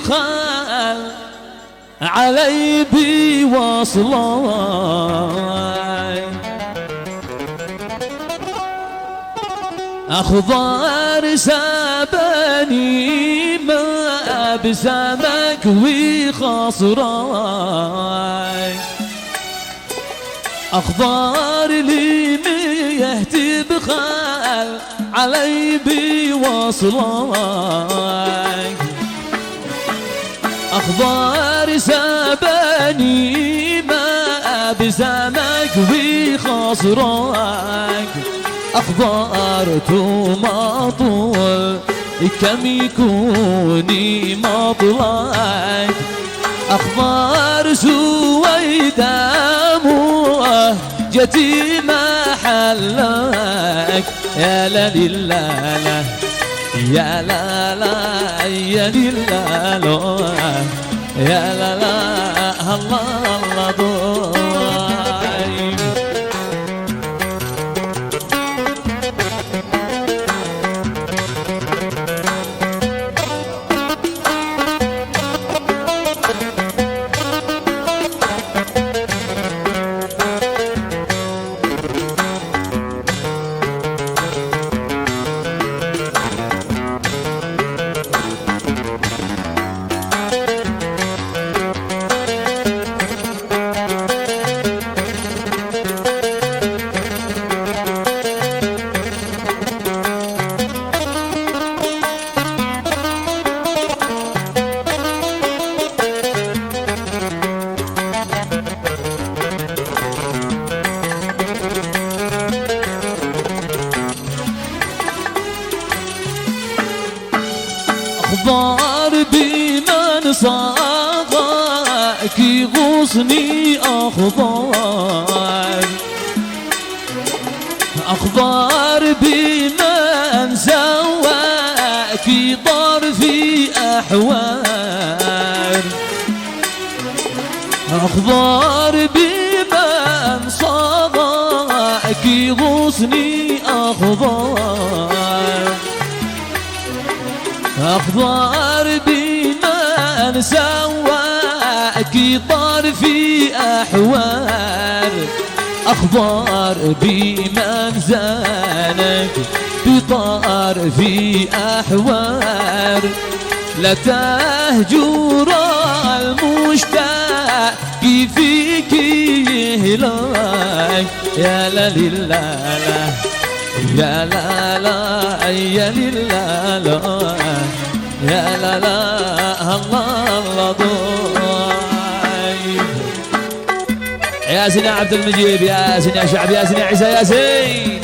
بخال علي بوصلاي أخضر سابني ما بسمك وخصراي أخضر لي ميهتي بخال علي بوصلاي أخضر سابني ما بسمك وخصراي أخضر مطول كم يكوني مطلعك أخضر سويدا جتي محلك يا لا لا لا يا لا لا يا لا لا يا لا لا الله الله ضايم أخضر بمن صاغك يغصني أخضر أخضر بمن سواك يطار في أحوال أخضر بمن صاغك يغصني أخضر أخضر بمن سواك يطار في أحوال أخضر بمن زانك يطار في أحوال لا تهجر المشتاق فيك يهلاك يا لا لا لا يا لا لا يا لا لا يا لا لا الله الله ضايم يا سيدي عبد المجيد يا سيدي يا شعب يا سيدي عيسى يا سيدي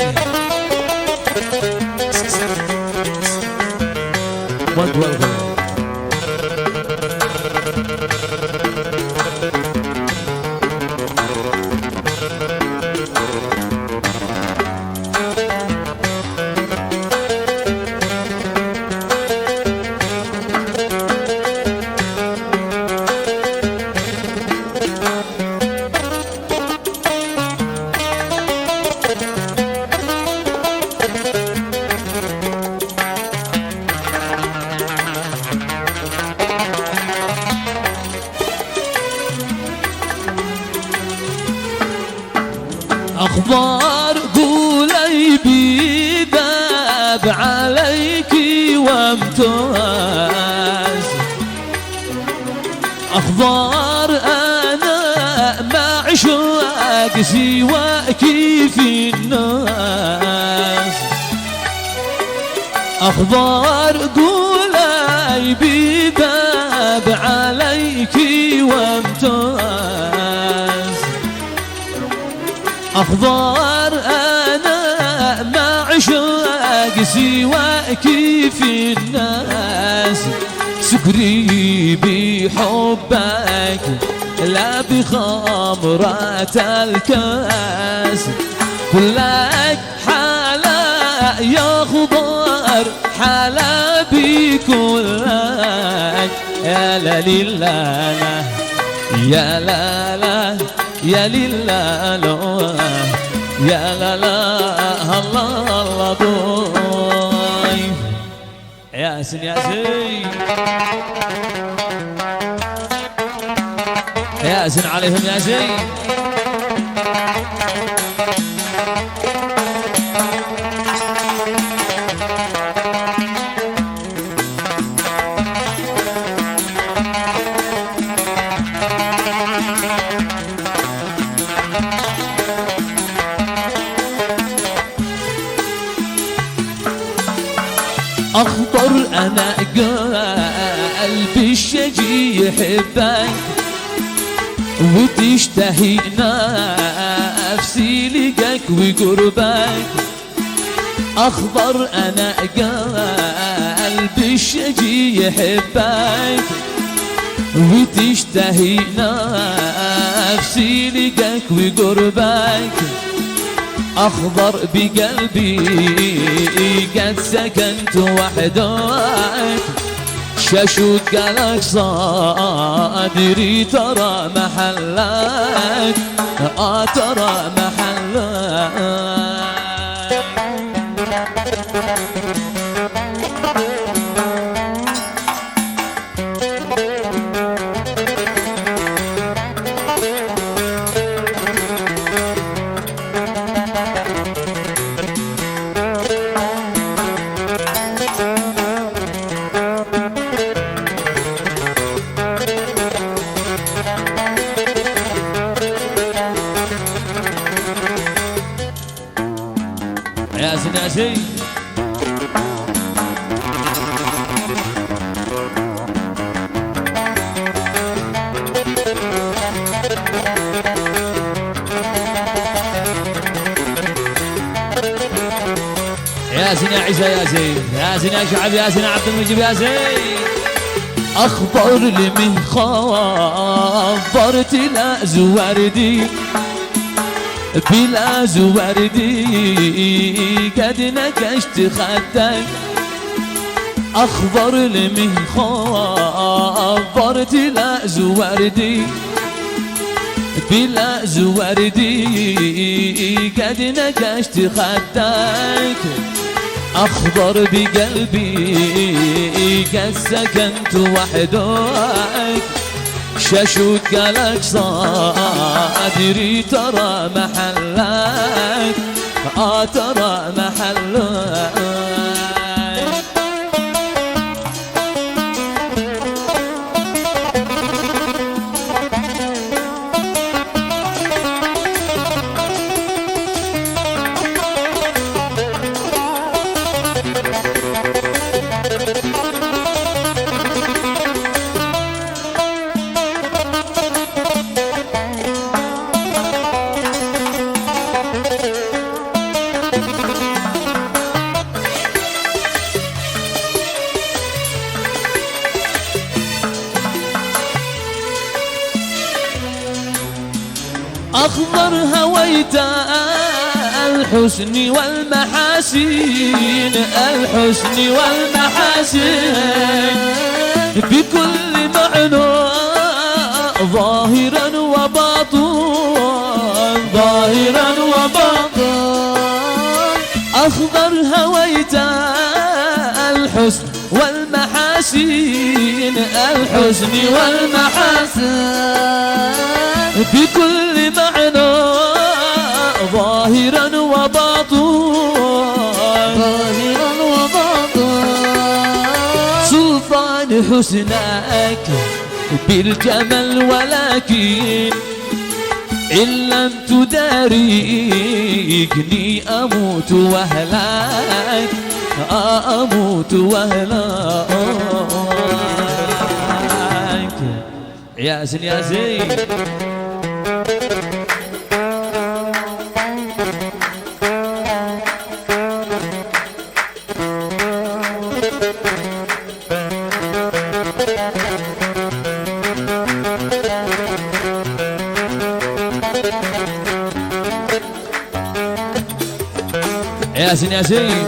أخضر قولي بذاب عليك وامتاز أخضر أنا ما عشاق سواك في الناس أخضر قولي بذاب عليك وامتاز أخضر أنا ما عشاق سواك في الناس سكري بحبك لا بخمرة الكاس كلك حلا يا خضر حلا بكلك يا لا لا يا لا لا يا لله لا يا لا لا الله الله ضايف ياسين ياسين ياسين عليهم ياسين. أخضر أنا قلبي الشجي يحبك وتشتهي نفسي لقاك وقربك. أخضر أنا قلبي الشجي يحبك وتشتهي نفسي لقاك وقربك. أخضر بقلبي قد سكنت وحدك شاشوت قالك صادري ترى محلك ترى محلك. ياسين ياسين. ياسين يا عيسى ياسين. ياسين يا شعب ياسين عبد المجيب ياسين. أخبر لي من خبرت لا زوردي بلا زوردي قد نكشت خدك. أخبر لي من خبرت لا زوردي بلا زوردي قد نكشت خدك. أخضر بقلبي قد سكنت وحدك شاشوت قالك صادري ترى محلك ترى محلك. أخضر هويت الحسن والمحاسن الحسن والمحاسن بكل معنى ظاهرا وباطن ظاهرا وباطن. أخضر هويت الحسن والمحاسن الحسن والمحاسن بكل معنى ظاهرا وباطن ظاهرا وباطن. سلطان حسنك بالجمال ولكن إن لم تداركني أموت وهلاك أموت وهلاك. ياسين ياسين. ياسين ياسين.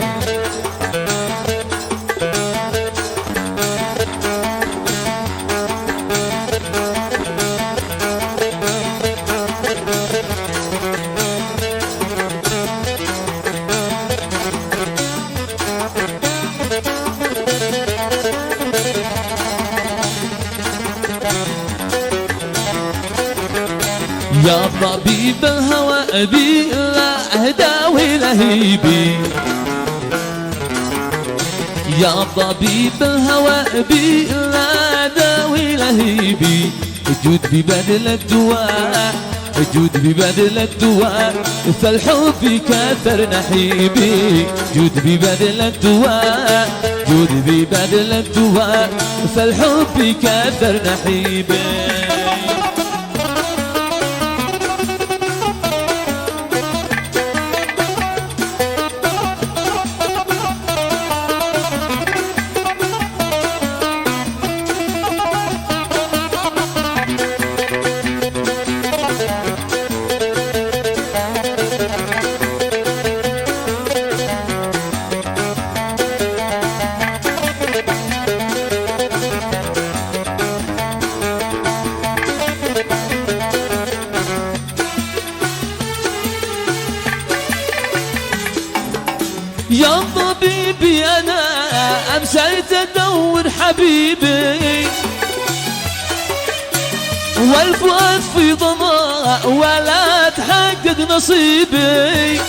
يا طبيب الهوى أبي لا داوي لهيبي، يا طبيب الهوى أبي لا داوي لهيبي، جود ببدل الدواء، جود ببدل الدواء، فالحب كثر نحيبي، جود ببدل الدواء، جود ببدل الدواء، فالحب كثر نحيبي. يا طبيبي أنا أمسيت أدور حبيبي، والفؤاد في ظماء ولا تحقق نصيبي.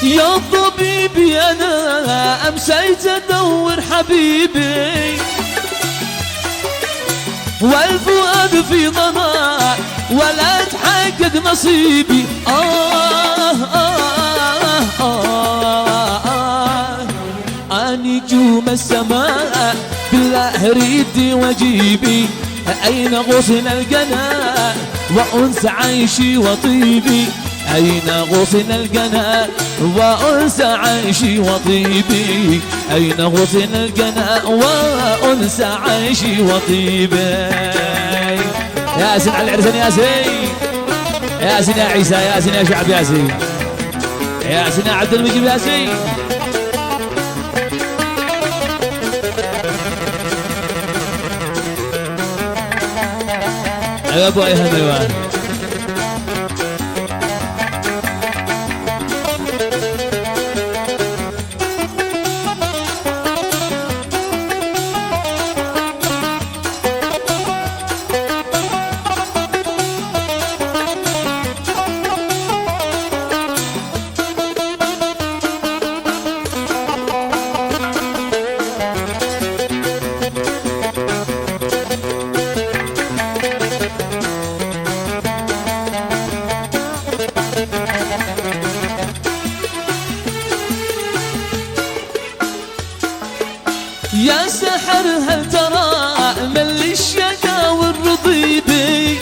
يا طبيبي أنا أمسيت أدور حبيبي، والفؤاد في ظماء ولا تحقق نصيبي. نجوم السماء بالله ريدي وجيبي، أين غصن القنا وأنس عيشي وطيبي، أين غصن القنا وأنس عيشي وطيبي، أين غصن القنا وأنس عيشي وطيبي. ياسين على العرسان، ياسين ياسين يا عيسى، ياسين يا شعب، ياسين ياسين يا عبد المجيد، ياسين يا ابو ايهم الوان. يا سحر هل ترى من الشقا والرضيبي،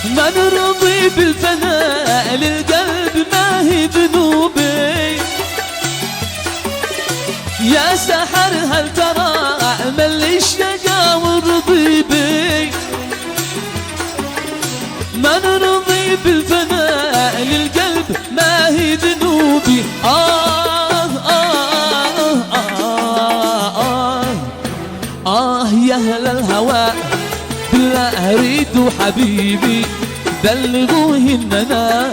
من رضي بالفناء للقلب ما هي ذنوبي. يا سحر هل ترى من الشقا والرضيبي، من رضي بالفناء للقلب ما هي ذنوبي. يا أهل الهوى بالله أريد حبيبي، بلغوه إننا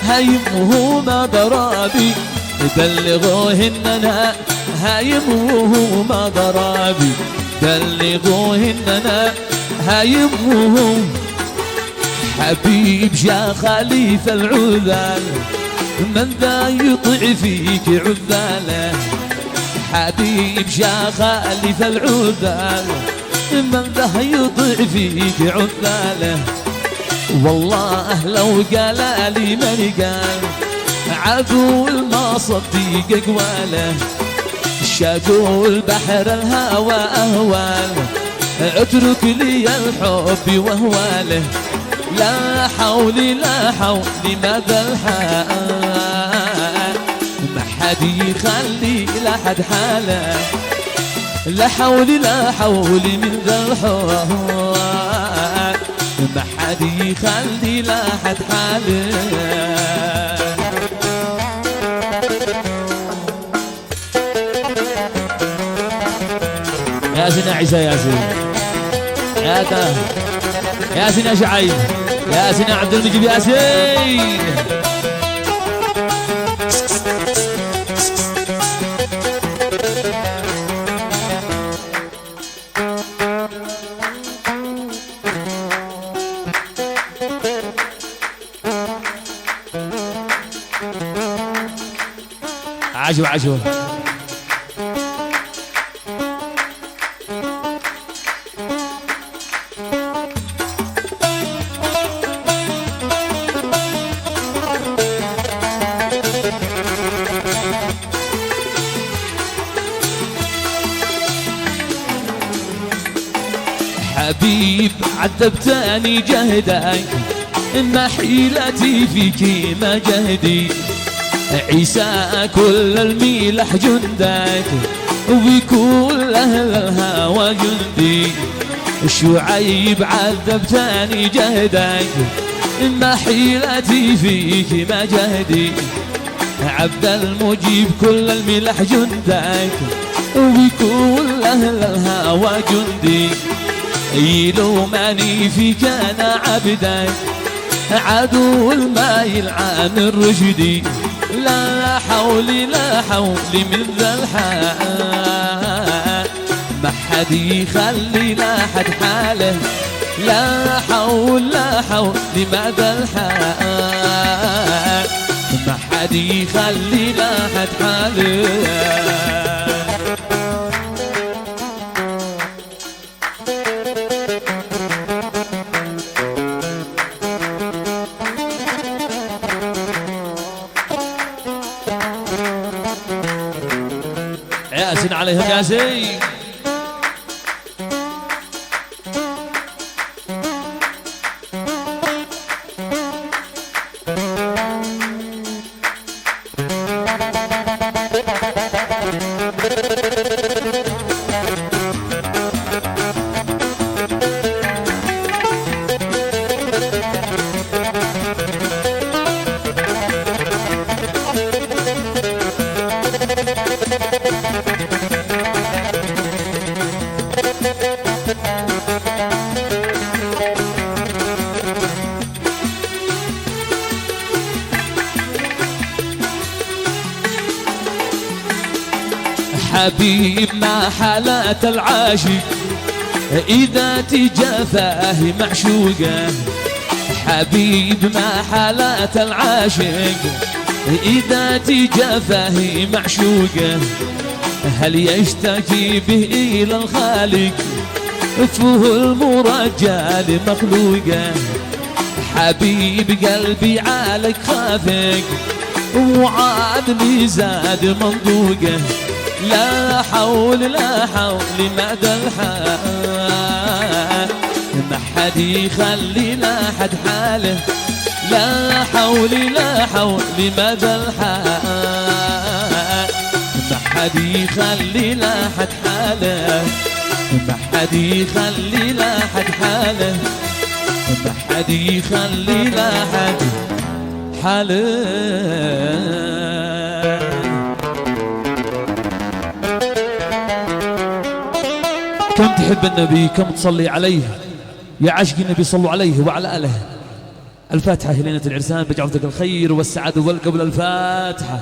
هيمه ما ضرابي، بلغوه إننا هيمه ما ضرابي، بلغوه إننا هيمه. حبيب يا خليفة العذال، من ذا يطيع فيك عذاله، حبيب يا خليفة العذال، من ذا يطيع فيك عذاله. والله لو قال لي من قال عدو ما صديق اقواله، شادو البحر الهوى أهوال، اترك لي الحب وهواله. لا حولي لا حولي ماذا الحال، ما حد يخلي لحد حاله، لا حولي لا حولي من ذا الحال، ما حد يخلي لحد حاله. ياسين يا عيسى، ياسين يا تا، ياسين يا شعيب، ياسين يا عبد المجيد، ياسين. عجوة عجوة. حبيب عذبتني جهدك، ما حيلتي فيك ما جهدي. عيسى كل الميلح جندك، وبكل أهل الهوى جندي. شعيب عذبتني جهدك، ما حيلتي فيك ما جهدي. عبد المجيب كل الميلح جندك، وبكل أهل الهوى جندي. يلومني فيك أنا عبدك، عدو ما يلعن الرشدي. لا حول لا حول من ذا الحال، ما حد يخلي لا حد حاله. لا حول لا حول لما ذا الحال، ما حد يخلي لا حد حاله. ياسين عليهم ياسين. حبيب ما حالات العاشق، إذا تجافاه معشوقه. حبيب ما حالات العاشق، إذا تجافاه معشوقه. هل يشتكي به إلى الخالق، فهو المرجى لمخلوقه. حبيب قلبي عالك خافق، وعادني زاد منطوقه. لا حول لا حول مدى الحال، ما حد يخلي لا حد حاله. لا حول لا حول مدى الحال، ما حد يخلي لا حد حاله. ما حد يخلي لا حد حاله، ما حد يخلي لا حد حاله. كم تحب النبي، كم تصلي عليه. يا عشق النبي صلوا عليه وعلى آله. الفاتحة ليلة العرسان بجعلتك الخير والسعادة والقبل. الفاتحة.